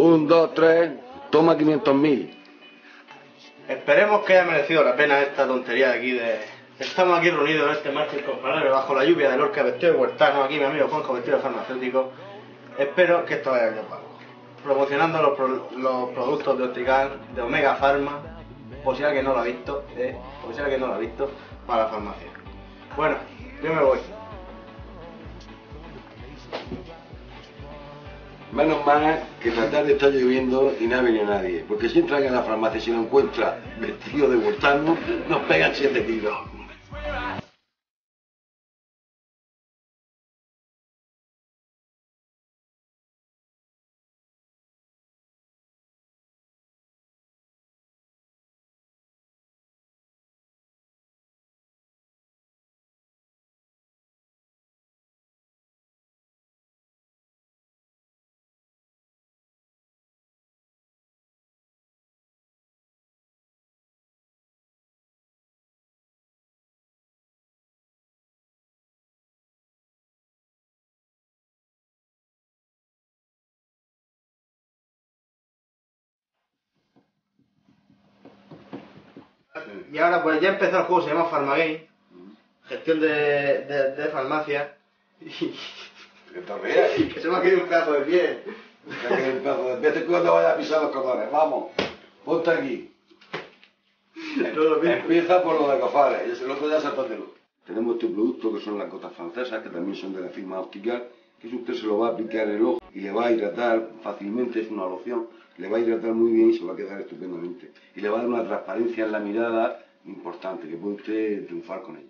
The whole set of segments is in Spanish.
Un, dos, tres, toma 500.000. Esperemos que haya merecido la pena esta tontería de aquí de... Estamos aquí reunidos en este martes comparable bajo la lluvia de Lorca vestido de huertano, aquí mi amigo Juanjo vestido de farmacéutico. Espero que esto vaya bien pago. Promocionando los productos de Optical, de Omega Pharma, por si alguien no lo ha visto, para la farmacia. Bueno, yo me voy. Menos mal que esta tarde está lloviendo y no ha venido nadie, porque si entra en la farmacia y se lo encuentra vestido de huertano, nos pegan 7 tiros. Y ahora pues ya empezó el juego, se llama Farmagame, gestión de farmacia. Que te ríes. Y que se me ha quedado un pedazo de pie. Vete cuando vayas a pisar los cordones, vamos. Ponte aquí. Empieza por lo de Cofares, y el otro ya saltatelo. Tenemos este producto que son las gotas francesas, que también son de la firma Optical, que si usted se lo va a aplicar en el ojo y le va a hidratar fácilmente, es una loción, le va a hidratar muy bien y se va a quedar estupendamente. Y le va a dar una transparencia en la mirada importante, que puede usted triunfar con ella.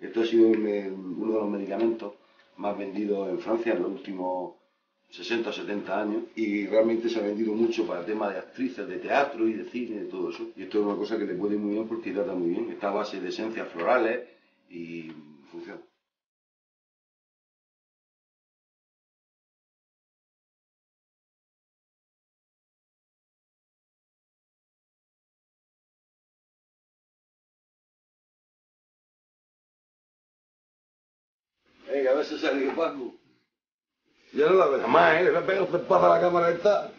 Esto ha sido uno de los medicamentos más vendidos en Francia en los últimos 60 o 70 años y realmente se ha vendido mucho para el tema de actrices, de teatro y de cine y de todo eso. Y esto es una cosa que le puede ir muy bien porque hidrata muy bien. Está a base de esencias florales y funciona. Venga, a ver si sale Paco. Ya no la ves más, ¿eh? Le voy a pegar un cepazo a la cámara esta.